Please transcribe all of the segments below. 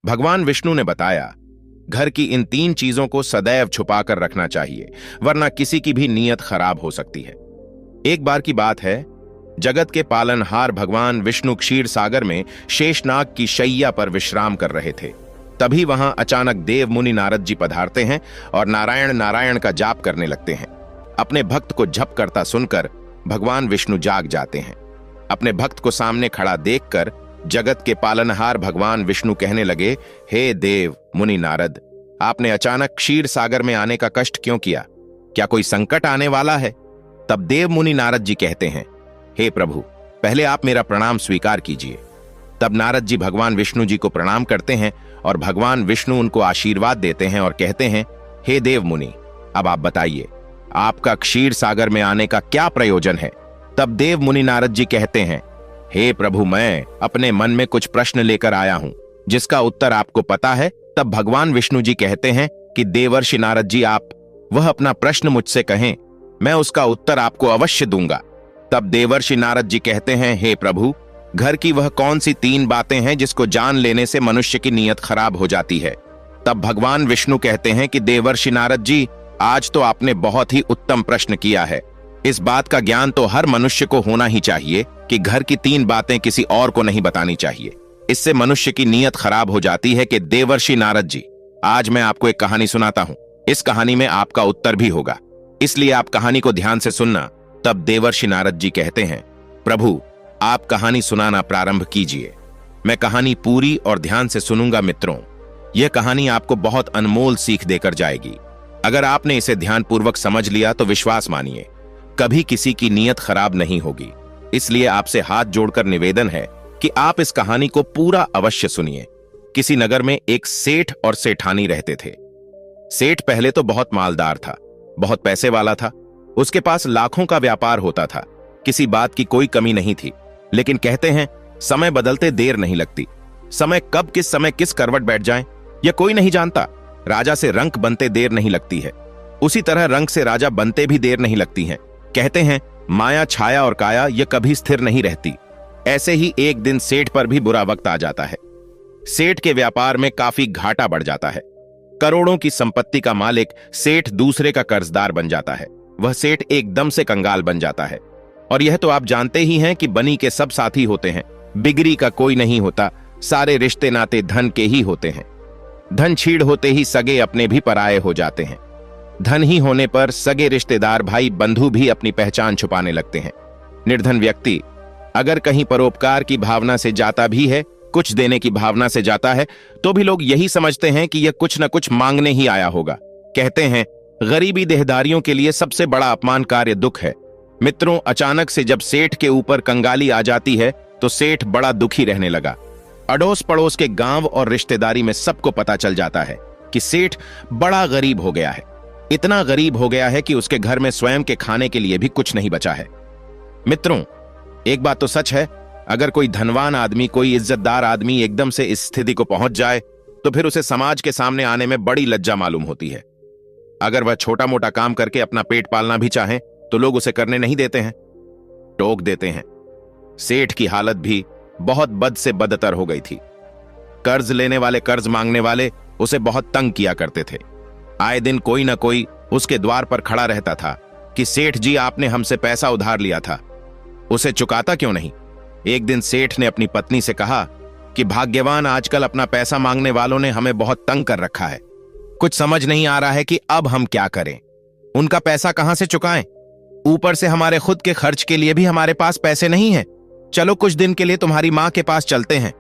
भगवान विष्णु ने बताया, घर की इन 3 चीजों को सदैव छुपाकर रखना चाहिए, वरना किसी की भी नीयत खराब हो सकती है। एक बार की बात है, जगत के पालनहार भगवान विष्णु क्षीर सागर में शेषनाग की शैया पर विश्राम कर रहे थे। तभी वहां अचानक देव मुनि नारद जी पधारते हैं और नारायण नारायण का जाप करने लगते हैं। अपने भक्त को जप करता सुनकर भगवान विष्णु जाग जाते हैं। अपने भक्त को सामने खड़ा देखकर जगत के पालनहार भगवान विष्णु कहने लगे, हे देव मुनि नारद, आपने अचानक क्षीर सागर में आने का कष्ट क्यों किया? क्या कोई संकट आने वाला है? तब देव मुनि नारद जी कहते हैं, हे प्रभु, पहले आप मेरा प्रणाम स्वीकार कीजिए। तब नारद जी भगवान विष्णु जी को प्रणाम करते हैं और भगवान विष्णु उनको आशीर्वाद देते हैं और कहते हैं, हे देव मुनि, अब आप बताइए, आपका क्षीर सागर में आने का क्या प्रयोजन है? तब देव मुनि नारद जी कहते हैं, हे प्रभु, मैं अपने मन में कुछ प्रश्न लेकर आया हूं, जिसका उत्तर आपको पता है। तब भगवान विष्णु जी कहते हैं कि देवर्षि नारद जी, आप वह अपना प्रश्न मुझसे कहें, मैं उसका उत्तर आपको अवश्य दूंगा। तब देवर्षि नारद जी कहते हैं, हे प्रभु, घर की वह कौन सी 3 बातें हैं जिसको जान लेने से मनुष्य की नीयत खराब हो जाती है? तब भगवान विष्णु कहते हैं कि देवर्षि नारद जी, आज तो आपने बहुत ही उत्तम प्रश्न किया है। इस बात का ज्ञान तो हर मनुष्य को होना ही चाहिए कि घर की 3 बातें किसी और को नहीं बतानी चाहिए। इससे मनुष्य की नीयत खराब हो जाती है। कि देवर्षि नारद जी, आज मैं आपको एक कहानी सुनाता हूं। इस कहानी में आपका उत्तर भी होगा, इसलिए आप कहानी को ध्यान से सुनना। तब देवर्षि नारद जी कहते हैं, प्रभु, आप कहानी सुनाना प्रारंभ कीजिए। मैं कहानी पूरी और ध्यान से सुनूंगा। मित्रों, यह कहानी आपको बहुत अनमोल सीख देकर जाएगी। अगर आपने इसे ध्यानपूर्वक समझ लिया तो विश्वास मानिए, कभी किसी की नीयत खराब नहीं होगी। इसलिए आपसे हाथ जोड़कर निवेदन है कि आप इस कहानी को पूरा अवश्य सुनिए। किसी नगर में एक सेठ और सेठानी रहते थे। सेठ पहले तो बहुत मालदार था, बहुत पैसे वाला था। उसके पास लाखों का व्यापार होता था, किसी बात की कोई कमी नहीं थी। लेकिन कहते हैं, समय बदलते देर नहीं लगती। समय कब किस समय किस करवट बैठ जाए यह कोई नहीं जानता। राजा से रंक बनते देर नहीं लगती है, उसी तरह रंक से राजा बनते भी देर नहीं लगती है। कहते हैं, माया, छाया और काया यह कभी स्थिर नहीं रहती। ऐसे ही एक दिन सेठ पर भी बुरा वक्त आ जाता है। सेठ के व्यापार में काफी घाटा बढ़ जाता है। करोड़ों की संपत्ति का मालिक सेठ दूसरे का कर्जदार बन जाता है। वह सेठ एकदम से कंगाल बन जाता है। और यह तो आप जानते ही हैं कि बनी के सब साथी होते हैं, बिगड़ी का कोई नहीं होता। सारे रिश्ते नाते धन के ही होते हैं। धन छीड़ होते ही सगे अपने भी पराये हो जाते हैं। धन ही होने पर सगे रिश्तेदार, भाई बंधु भी अपनी पहचान छुपाने लगते हैं। निर्धन व्यक्ति अगर कहीं परोपकार की भावना से जाता भी है, कुछ देने की भावना से जाता है, तो भी लोग यही समझते हैं कि यह कुछ न कुछ मांगने ही आया होगा। कहते हैं, गरीबी देहदारियों के लिए सबसे बड़ा अपमानकार्य दुख है। मित्रों, अचानक से जब सेठ के ऊपर कंगाली आ जाती है तो सेठ बड़ा दुखी रहने लगा। अड़ोस पड़ोस के गांव और रिश्तेदारी में सबको पता चल जाता है कि सेठ बड़ा गरीब हो गया है। इतना गरीब हो गया है कि उसके घर में स्वयं के खाने के लिए भी कुछ नहीं बचा है। मित्रों, एक बात तो सच है, अगर कोई धनवान आदमी, कोई इज्जतदार आदमी एकदम से इस स्थिति को पहुंच जाए तो फिर उसे समाज के सामने आने में बड़ी लज्जा मालूम होती है। अगर वह छोटा मोटा काम करके अपना पेट पालना भी चाहे तो लोग उसे करने नहीं देते हैं, टोक देते हैं। सेठ की हालत भी बहुत बद से बदतर हो गई थी। कर्ज लेने वाले, कर्ज मांगने वाले उसे बहुत तंग किया करते थे। आए दिन कोई ना कोई उसके द्वार पर खड़ा रहता था कि सेठ जी, आपने हमसे पैसा उधार लिया था, उसे चुकाता क्यों नहीं? एक दिन सेठ ने अपनी पत्नी से कहा कि भाग्यवान, आजकल अपना पैसा मांगने वालों ने हमें बहुत तंग कर रखा है। कुछ समझ नहीं आ रहा है कि अब हम क्या करें। उनका पैसा कहां से चुकाएं? ऊपर से हमारे खुद के खर्च के लिए भी हमारे पास पैसे नहीं हैं। चलो कुछ दिन के लिए तुम्हारी मां के पास चलते हैं।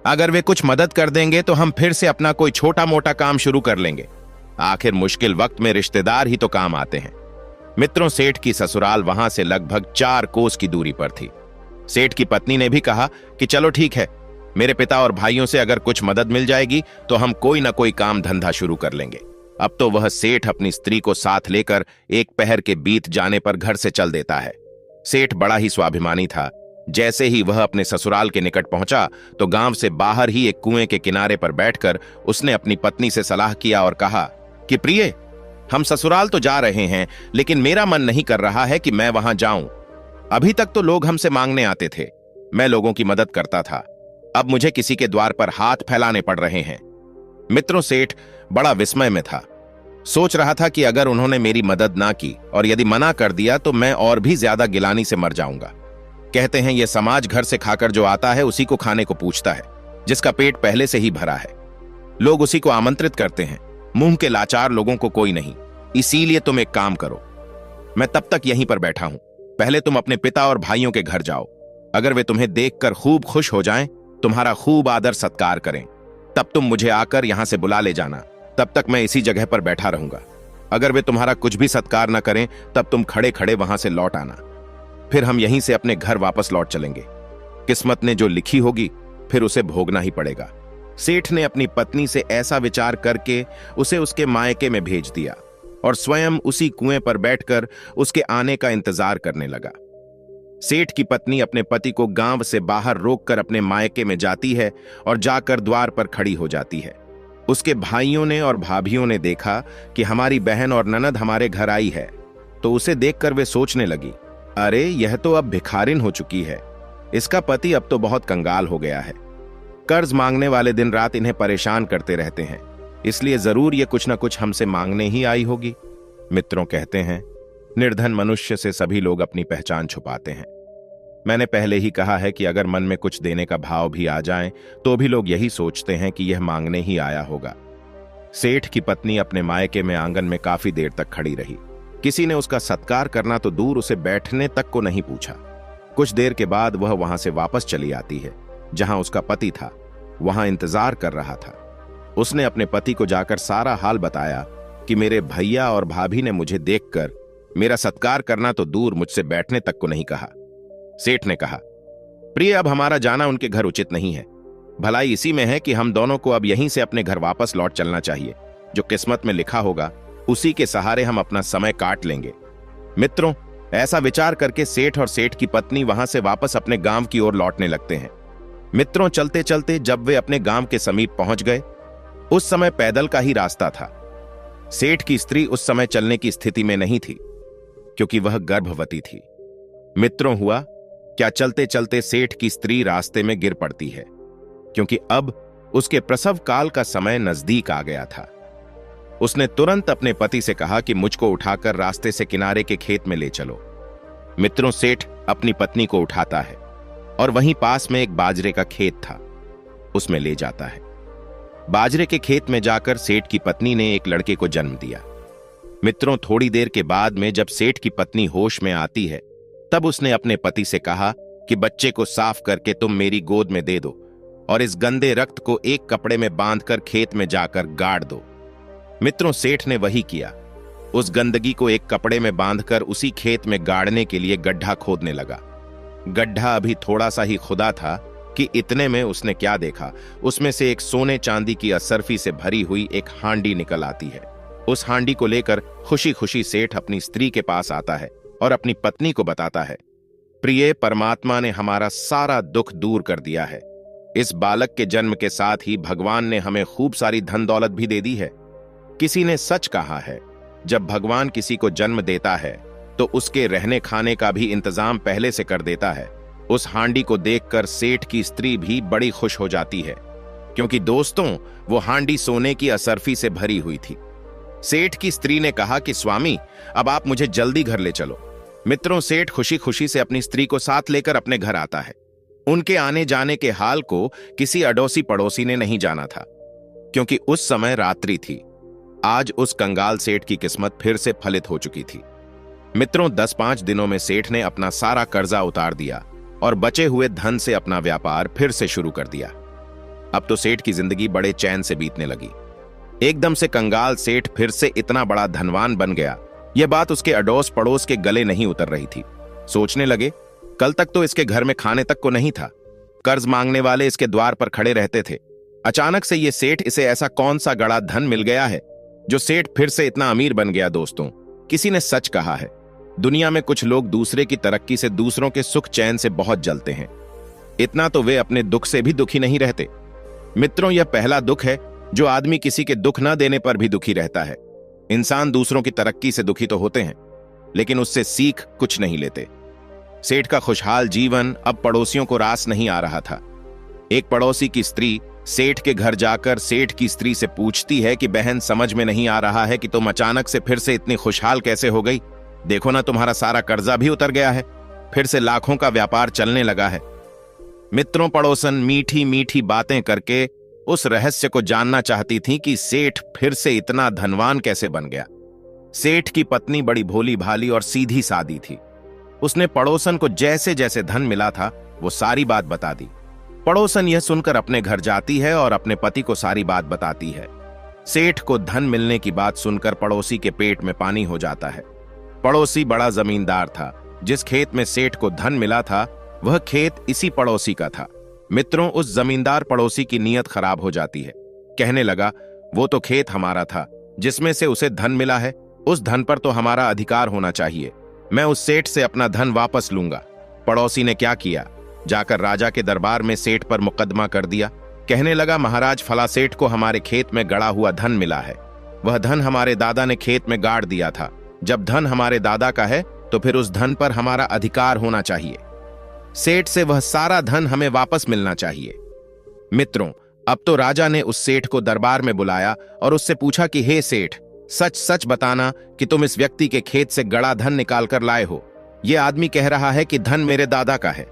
अगर वे कुछ मदद कर देंगे तो हम फिर से अपना कोई छोटा मोटा काम शुरू कर लेंगे। आखिर मुश्किल वक्त में रिश्तेदार ही तो काम आते हैं। मित्रों, सेठ की ससुराल वहां से लगभग 4 कोस की दूरी पर थी। सेठ की पत्नी ने भी कहा कि चलो ठीक है, मेरे पिता और भाइयों से अगर कुछ मदद मिल जाएगी तो हम कोई ना कोई काम धंधा शुरू कर लेंगे। अब तो वह सेठ अपनी स्त्री को साथ लेकर एक पहर के बीत जाने पर घर से चल देता है। सेठ बड़ा ही स्वाभिमानी था। जैसे ही वह अपने ससुराल के निकट पहुंचा तो गांव से बाहर ही एक कुएं के किनारे पर बैठकर उसने अपनी पत्नी से सलाह किया और कहा कि प्रिय, हम ससुराल तो जा रहे हैं, लेकिन मेरा मन नहीं कर रहा है कि मैं वहां जाऊं। अभी तक तो लोग हमसे मांगने आते थे, मैं लोगों की मदद करता था। अब मुझे किसी के द्वार पर हाथ फैलाने पड़ रहे हैं। मित्रों, सेठ बड़ा विस्मय में था। सोच रहा था कि अगर उन्होंने मेरी मदद ना की और यदि मना कर दिया तो मैं और भी ज्यादा गिलानी से मर जाऊंगा। कहते हैं यह समाज घर से खाकर जो आता है उसी को खाने को पूछता है, जिसका पेट पहले से ही भरा है। लोग उसी को आमंत्रित करते हैं, मुंह के लाचार लोगों को कोई नहीं। इसीलिए तुम एक काम करो, मैं तब तक यहीं पर बैठा हूं, पहले तुम अपने पिता और भाइयों के घर जाओ। अगर वे तुम्हें देखकर खूब खुश हो जाएं, तुम्हारा खूब आदर सत्कार करें, तब तुम मुझे आकर यहां से बुला ले जाना। तब तक मैं इसी जगह पर बैठा रहूंगा। अगर वे तुम्हारा कुछ भी सत्कार न करें, तब तुम खड़े खड़े वहां से लौट आना। फिर हम यहीं से अपने घर वापस लौट चलेंगे। किस्मत ने जो लिखी होगी फिर उसे भोगना ही पड़ेगा। सेठ ने अपनी पत्नी से ऐसा विचार करके उसे उसके मायके में भेज दिया और स्वयं उसी कुएं पर बैठकर उसके आने का इंतजार करने लगा। सेठ की पत्नी अपने पति को गांव से बाहर रोककर अपने मायके में जाती है और जाकर द्वार पर खड़ी हो जाती है। उसके भाइयों ने और भाभियों ने देखा कि हमारी बहन और ननद हमारे घर आई है, तो उसे देखकर वे सोचने लगी, अरे यह तो अब भिखारिन हो चुकी है, इसका पति अब तो बहुत कंगाल हो गया है। कर्ज मांगने वाले दिन रात इन्हें परेशान करते रहते हैं, इसलिए जरूर ये कुछ न कुछ हमसे मांगने ही आई होगी। मित्रों, कहते हैं निर्धन मनुष्य से सभी लोग अपनी पहचान छुपाते हैं। मैंने पहले ही कहा है कि अगर मन में कुछ देने का भाव भी आ जाए तो भी लोग यही सोचते हैं कि यह मांगने ही आया होगा। सेठ की पत्नी अपने मायके में आंगन में काफी देर तक खड़ी रही। किसी ने उसका सत्कार करना तो दूर, उसे बैठने तक को नहीं पूछा। कुछ देर के बाद वह वहां से वापस चली आती है। जहां उसका पति था वहां इंतजार कर रहा था। उसने अपने पति को जाकर सारा हाल बताया कि मेरे भैया और भाभी ने मुझे देखकर मेरा सत्कार करना तो दूर, मुझसे बैठने तक को नहीं कहा। सेठ ने कहा, प्रिय, अब हमारा जाना उनके घर उचित नहीं है। भलाई इसी में है कि हम दोनों को अब यहीं से अपने घर वापस लौट चलना चाहिए। जो किस्मत में लिखा होगा उसी के सहारे हम अपना समय काट लेंगे। मित्रों, ऐसा विचार करके सेठ और सेठ की पत्नी वहां से वापस अपने गांव की ओर लौटने लगते हैं। मित्रों, चलते चलते जब वे अपने गांव के समीप पहुंच गए, उस समय पैदल का ही रास्ता था। सेठ की स्त्री उस समय चलने की स्थिति में नहीं थी क्योंकि वह गर्भवती थी। मित्रों, हुआ क्या, चलते चलते सेठ की स्त्री रास्ते में गिर पड़ती है क्योंकि अब उसके प्रसव काल का समय नजदीक आ गया था। उसने तुरंत अपने पति से कहा कि मुझको उठाकर रास्ते से किनारे के खेत में ले चलो। मित्रों, सेठ अपनी पत्नी को उठाता है और वहीं पास में एक बाजरे का खेत था, उसमें ले जाता है। बाजरे के खेत में जाकर सेठ की पत्नी ने एक लड़के को जन्म दिया। मित्रों, थोड़ी देर के बाद में जब सेठ की पत्नी होश में आती है, तब उसने अपने पति से कहा कि बच्चे को साफ करके तुम मेरी गोद में दे दो और इस गंदे रक्त को एक कपड़े में बांधकर खेत में जाकर गाड़ दो। मित्रों, सेठ ने वही किया। उस गंदगी को एक कपड़े में बांधकर उसी खेत में गाड़ने के लिए गड्ढा खोदने लगा। गड्ढा अभी थोड़ा सा ही खुदा था कि इतने में उसने क्या देखा, उसमें से एक सोने चांदी की असरफी से भरी हुई एक हांडी निकल आती है। उस हांडी को लेकर खुशी खुशी सेठ अपनी स्त्री के पास आता है और अपनी पत्नी को बताता है, प्रिय, परमात्मा ने हमारा सारा दुख दूर कर दिया है। इस बालक के जन्म के साथ ही भगवान ने हमें खूब सारी धन दौलत भी दे दी है। किसी ने सच कहा है, जब भगवान किसी को जन्म देता है तो उसके रहने खाने का भी इंतजाम पहले से कर देता है। उस हांडी को देखकर सेठ की स्त्री भी बड़ी खुश हो जाती है क्योंकि दोस्तों, वो हांडी सोने की असरफी से भरी हुई थी। सेठ की स्त्री ने कहा कि स्वामी, अब आप मुझे जल्दी घर ले चलो। मित्रों, सेठ खुशी खुशी से अपनी स्त्री को साथ लेकर अपने घर आता है। उनके आने जाने के हाल को किसी अड़ोसी पड़ोसी ने नहीं जाना था क्योंकि उस समय रात्रि थी। आज उस कंगाल सेठ की किस्मत फिर से फलित हो चुकी थी। मित्रों, 10-5 दिनों में सेठ ने अपना सारा कर्जा उतार दिया और बचे हुए धन से अपना व्यापार फिर से शुरू कर दिया। अब तो सेठ की जिंदगी बड़े चैन से बीतने लगी। एकदम से कंगाल सेठ फिर से इतना बड़ा धनवान बन गया, यह बात उसके अड़ोस पड़ोस के गले नहीं उतर रही थी। सोचने लगे, कल तक तो इसके घर में खाने तक को नहीं था, कर्ज मांगने वाले इसके द्वार पर खड़े रहते थे। अचानक से ये सेठ, इसे ऐसा कौन सा गड़ा धन मिल गया है जो सेठ फिर से इतना अमीर बन गया। दोस्तों, किसी ने सच कहा है, दुनिया में कुछ लोग दूसरे की तरक्की से दूसरों के सुख चैन से बहुत जलते हैं, इतना तो वे अपने दुख से भी दुखी नहीं रहते। मित्रों, यह पहला दुख है जो आदमी किसी के दुख न देने पर भी दुखी रहता है। इंसान दूसरों की तरक्की से दुखी तो होते हैं, लेकिन उससे सीख कुछ नहीं लेते। सेठ का खुशहाल जीवन अब पड़ोसियों को रास नहीं आ रहा था। एक पड़ोसी की स्त्री सेठ के घर जाकर सेठ की स्त्री से पूछती है कि बहन, समझ में नहीं आ रहा है कि तुम अचानक से फिर से इतनी खुशहाल कैसे हो गई। देखो ना, तुम्हारा सारा कर्जा भी उतर गया है, फिर से लाखों का व्यापार चलने लगा है। मित्रों, पड़ोसन मीठी मीठी बातें करके उस रहस्य को जानना चाहती थी कि सेठ फिर से इतना धनवान कैसे बन गया। सेठ की पत्नी बड़ी भोली भाली और सीधी सादी थी। उसने पड़ोसन को जैसे जैसे धन मिला था वो सारी बात बता दी। पड़ोसन यह सुनकर अपने घर जाती है और अपने पति को सारी बात बताती है। सेठ को धन मिलने की बात सुनकर पड़ोसी के पेट में पानी हो जाता है। पड़ोसी बड़ा जमींदार था। जिस खेत में सेठ को धन मिला था वह खेत इसी पड़ोसी का था। मित्रों, उस जमींदार पड़ोसी की नीयत खराब हो जाती है। कहने लगा, वो तो खेत हमारा था जिसमें से उसे धन मिला है, उस धन पर तो हमारा अधिकार होना चाहिए। मैं उस सेठ से अपना धन वापस लूंगा। पड़ोसी ने क्या किया, जाकर राजा के दरबार में सेठ पर मुकदमा कर दिया। कहने लगा, महाराज, फला सेठ को हमारे खेत में गड़ा हुआ धन मिला है। वह धन हमारे दादा ने खेत में गाड़ दिया था। जब धन हमारे दादा का है तो फिर उस धन पर हमारा अधिकार होना चाहिए। सेठ से वह सारा धन हमें वापस मिलना चाहिए। मित्रों, अब तो राजा ने उस सेठ को दरबार में बुलाया और उससे पूछा कि हे सेठ, सच सच बताना कि तुम इस व्यक्ति के खेत से गड़ा धन निकाल कर लाए हो। यह आदमी कह रहा है कि धन मेरे दादा का है।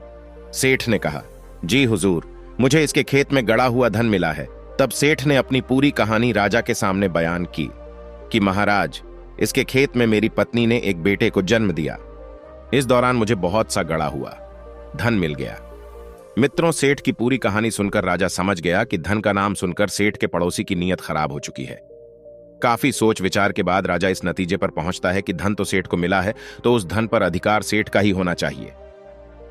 सेठ ने कहा, जी हुजूर, मुझे इसके खेत में गड़ा हुआ धन मिला है। तब सेठ ने अपनी पूरी कहानी राजा के सामने बयान की कि महाराज, इसके खेत में मेरी पत्नी ने एक बेटे को जन्म दिया। इस दौरान मुझे बहुत सा गड़ा हुआ धन मिल गया। मित्रों, सेठ की पूरी कहानी सुनकर राजा समझ गया कि धन का नाम सुनकर सेठ के पड़ोसी की नीयत खराब हो चुकी है। काफी सोच विचार के बाद राजा इस नतीजे पर पहुंचता है कि धन तो सेठ को मिला है, तो उस धन पर अधिकार सेठ का ही होना चाहिए।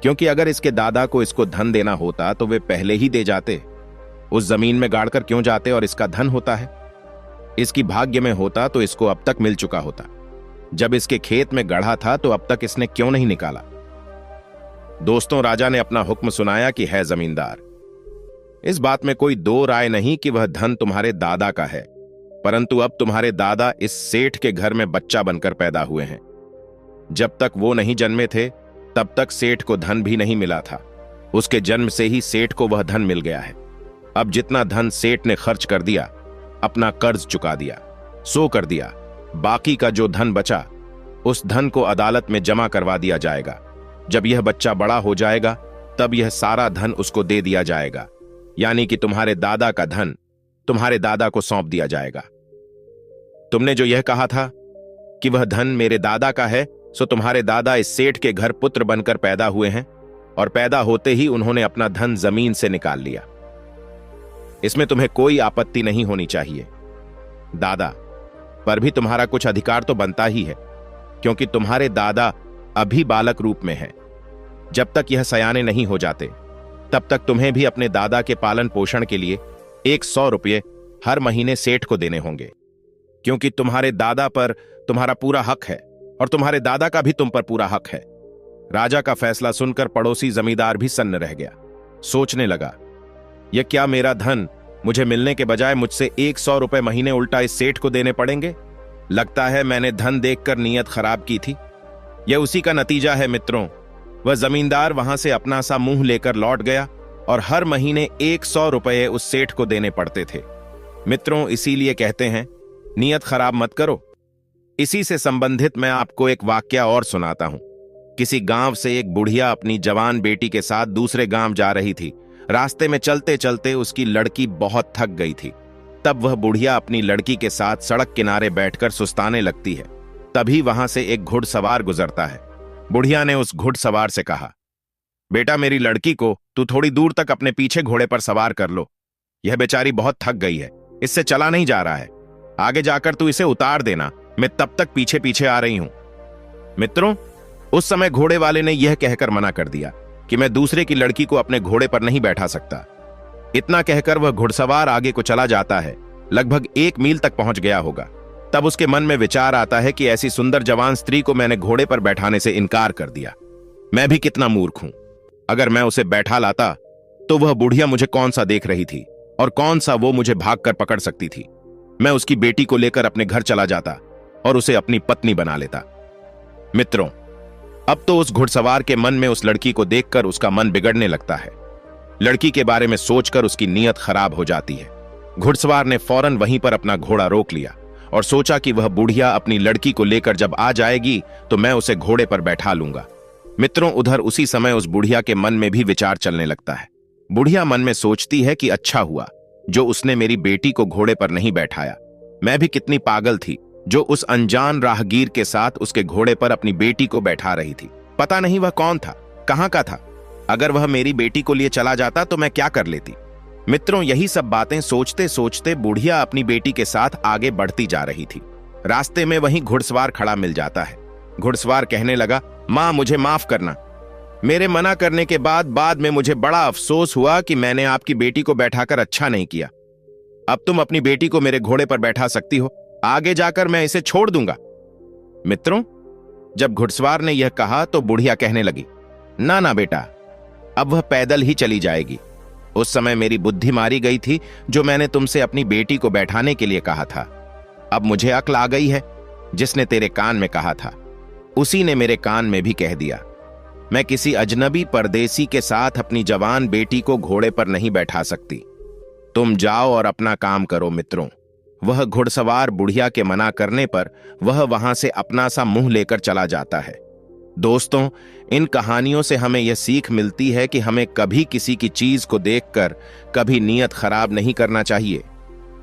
क्योंकि अगर इसके दादा को इसको धन देना होता तो वे पहले ही दे जाते। उस जमीन में गाड़कर क्यों जाते और इसका धन होता है। इसकी भाग्य में होता तो इसको अब तक मिल चुका होता। जब इसके खेत में गढ़ा था तो अब तक इसने क्यों नहीं निकाला। दोस्तों, राजा ने अपना हुक्म सुनाया कि है जमींदार, इस बात में कोई दो राय नहीं कि वह धन तुम्हारे दादा का है, परंतु अब तुम्हारे दादा इस सेठ के घर में बच्चा बनकर पैदा हुए हैं। जब तक वो नहीं जन्मे थे तब तक सेठ को धन भी नहीं मिला था। उसके जन्म से ही सेठ को वह धन मिल गया है। अब जितना धन सेठ ने खर्च कर दिया, अपना कर्ज चुका दिया, सो कर दिया। बाकी का जो धन बचा, उस धन को अदालत में जमा करवा दिया जाएगा। जब यह बच्चा बड़ा हो जाएगा तब यह सारा धन उसको दे दिया जाएगा, यानी कि तुम्हारे दादा का धन तुम्हारे दादा को सौंप दिया जाएगा। तुमने जो यह कहा था कि वह धन मेरे दादा का है, सो तुम्हारे दादा इस सेठ के घर पुत्र बनकर पैदा हुए हैं और पैदा होते ही उन्होंने अपना धन जमीन से निकाल लिया। इसमें तुम्हें कोई आपत्ति नहीं होनी चाहिए। दादा पर भी तुम्हारा कुछ अधिकार तो बनता ही है, क्योंकि तुम्हारे दादा अभी बालक रूप में हैं। जब तक यह सयाने नहीं हो जाते तब तक तुम्हें भी अपने दादा के पालन पोषण के लिए 100 रुपये हर महीने सेठ को देने होंगे, क्योंकि तुम्हारे दादा पर तुम्हारा पूरा हक है और तुम्हारे दादा का भी तुम पर पूरा हक है। राजा का फैसला सुनकर पड़ोसी जमींदार भी सन्न रह गया। सोचने लगा, यह क्या मेरा धन मुझे मिलने के बजाय मुझसे 100 रुपए महीने उल्टा इस सेठ को देने पड़ेंगे। लगता है मैंने धन देखकर नीयत खराब की थी। यह उसी का नतीजा है। मित्रों, वह जमींदार वहां से अपना सा मुंह लेकर लौट गया और हर महीने 100 रुपए उस सेठ को देने पड़ते थे। मित्रों, इसीलिए कहते हैं नीयत खराब मत करो। इसी से संबंधित मैं आपको एक वाक्या और सुनाता हूं। किसी गांव से एक बुढ़िया अपनी जवान बेटी के साथ दूसरे गांव जा रही थी। रास्ते में चलते चलते उसकी लड़की बहुत थक गई थी। तब वह बुढ़िया अपनी लड़की के साथ सड़क किनारे बैठकर सुस्ताने लगती है। तभी वहां से एक घुड़सवार गुजरता है। बुढ़िया ने उस घुड़सवार से कहा, बेटा, मेरी लड़की को तू थोड़ी दूर तक अपने पीछे घोड़े पर सवार कर लो। यह बेचारी बहुत थक गई है, इससे चला नहीं जा रहा है। आगे जाकर तू इसे उतार देना, मैं तब तक पीछे पीछे आ रही हूं। मित्रों, उस समय घोड़े वाले ने यह कहकर मना कर दिया कि मैं दूसरे की लड़की को अपने घोड़े पर नहीं बैठा सकता। इतना कहकर वह घुड़सवार आगे को चला जाता है। लगभग 1 मील तक पहुंच गया होगा। तब उसके मन में विचार आता है कि ऐसी सुंदर जवान स्त्री को मैंने घोड़े पर बैठाने से इनकार कर दिया। मैं भी कितना मूर्ख हूं। अगर मैं उसे बैठा लाता तो वह बुढ़िया मुझे कौन सा देख रही थी और कौन सा वो मुझे भागकर पकड़ सकती थी। मैं उसकी बेटी को लेकर अपने घर चला जाता और उसे अपनी पत्नी बना लेता। मित्रों, अब तो उस घुड़सवार के मन में उस लड़की को देखकर उसका मन बिगड़ने लगता है। लड़की के बारे में सोचकर उसकी नीयत खराब हो जाती है। घुड़सवार ने फौरन वहीं पर अपना घोड़ा रोक लिया और सोचा कि वह बुढ़िया अपनी लड़की को लेकर जब आ जाएगी तो मैं उसे घोड़े पर बैठा लूंगा। मित्रों, उधर उसी समय उस बुढ़िया के मन में भी विचार चलने लगता है। बुढ़िया मन में सोचती है कि अच्छा हुआ जो उसने मेरी बेटी को घोड़े पर नहीं बैठाया। मैं भी कितनी पागल थी जो उस अनजान राहगीर के साथ उसके घोड़े पर अपनी बेटी को बैठा रही थी। पता नहीं वह कौन था, कहां का था। अगर वह मेरी बेटी को लिए चला जाता तो मैं क्या कर लेती। मित्रों, यही सब बातें सोचते सोचते बुढ़िया अपनी बेटी के साथ आगे बढ़ती जा रही थी। रास्ते में वहीं घुड़सवार खड़ा मिल जाता है। घुड़सवार कहने लगा, मां मुझे माफ करना। मेरे मना करने के बाद में मुझे बड़ा अफसोस हुआ कि मैंने आपकी बेटी को बैठाकर अच्छा नहीं किया। अब तुम अपनी बेटी को मेरे घोड़े पर बैठा सकती हो, आगे जाकर मैं इसे छोड़ दूंगा। मित्रों, जब घुड़सवार ने यह कहा तो बुढ़िया कहने लगी, ना ना बेटा, अब वह पैदल ही चली जाएगी। उस समय मेरी बुद्धि मारी गई थी जो मैंने तुमसे अपनी बेटी को बैठाने के लिए कहा था। अब मुझे अक्ल आ गई है। जिसने तेरे कान में कहा था उसी ने मेरे कान में भी कह दिया। मैं किसी अजनबी परदेसी के साथ अपनी जवान बेटी को घोड़े पर नहीं बैठा सकती। तुम जाओ और अपना काम करो। मित्रों, वह घुड़सवार बुढ़िया के मना करने पर वह वहां से अपना सा मुंह लेकर चला जाता है। दोस्तों, इन कहानियों से हमें यह सीख मिलती है कि हमें कभी किसी की चीज को देखकर कभी नीयत खराब नहीं करना चाहिए।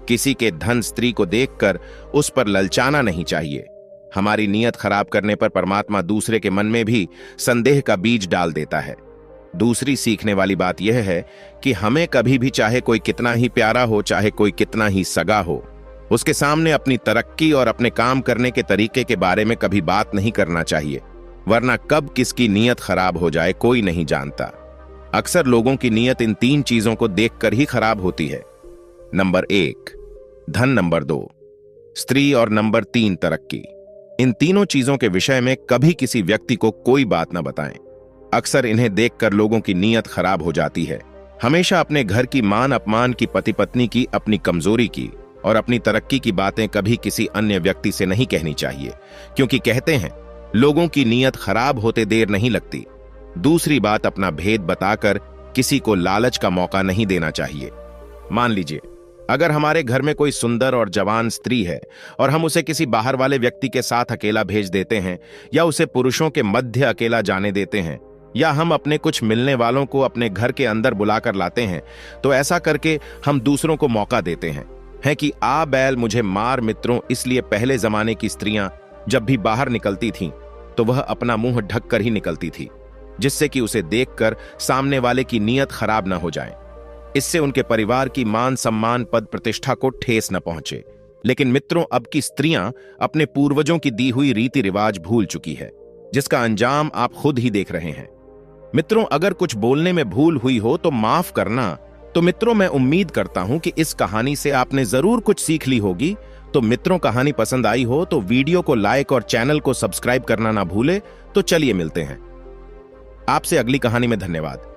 किसी के धन स्त्री को देखकर उस पर ललचाना नहीं चाहिए। हमारी नीयत खराब करने पर परमात्मा दूसरे के मन में भी संदेह का बीज डाल देता है। दूसरी सीखने वाली बात यह है कि हमें कभी भी, चाहे कोई कितना ही प्यारा हो, चाहे कोई कितना ही सगा हो, उसके सामने अपनी तरक्की और अपने काम करने के तरीके के बारे में कभी बात नहीं करना चाहिए, वरना कब किसकी नीयत खराब हो जाए कोई नहीं जानता। अक्सर लोगों की नीयत इन 3 चीजों को देखकर ही खराब होती है। नंबर 1 धन, नंबर 2 स्त्री और नंबर 3 तरक्की। इन तीनों चीजों के विषय में कभी किसी व्यक्ति को कोई बात न बताएं। अक्सर इन्हें देखकर लोगों की नीयत खराब हो जाती है। हमेशा अपने घर की मान अपमान की, पति पत्नी की, अपनी कमजोरी की और अपनी तरक्की की बातें कभी किसी अन्य व्यक्ति से नहीं कहनी चाहिए, क्योंकि कहते हैं लोगों की नीयत खराब होते देर नहीं लगती। दूसरी बात, अपना भेद बताकर किसी को लालच का मौका नहीं देना चाहिए। मान लीजिए अगर हमारे घर में कोई सुंदर और जवान स्त्री है और हम उसे किसी बाहर वाले व्यक्ति के साथ अकेला भेज देते हैं, या उसे पुरुषों के मध्य अकेला जाने देते हैं, या हम अपने कुछ मिलने वालों को अपने घर के अंदर बुलाकर लाते हैं, तो ऐसा करके हम दूसरों को मौका देते हैं कि आ बैल मुझे मार। मित्रों, इसलिए पहले जमाने की स्त्रियां जब भी बाहर निकलती थीं तो वह अपना मुंह ढककर ही निकलती थी, जिससे कि उसे देखकर सामने वाले की नीयत खराब न हो जाए। इससे उनके परिवार की मान सम्मान, पद प्रतिष्ठा को ठेस न पहुंचे। लेकिन मित्रों, अब की स्त्रियां अपने पूर्वजों की दी हुई रीति रिवाज भूल चुकी है, जिसका अंजाम आप खुद ही देख रहे हैं। मित्रों, अगर कुछ बोलने में भूल हुई हो तो माफ करना। तो मित्रों, मैं उम्मीद करता हूं कि इस कहानी से आपने जरूर कुछ सीख ली होगी। तो मित्रों, कहानी पसंद आई हो तो वीडियो को लाइक और चैनल को सब्सक्राइब करना ना भूले। तो चलिए मिलते हैं आपसे अगली कहानी में। धन्यवाद।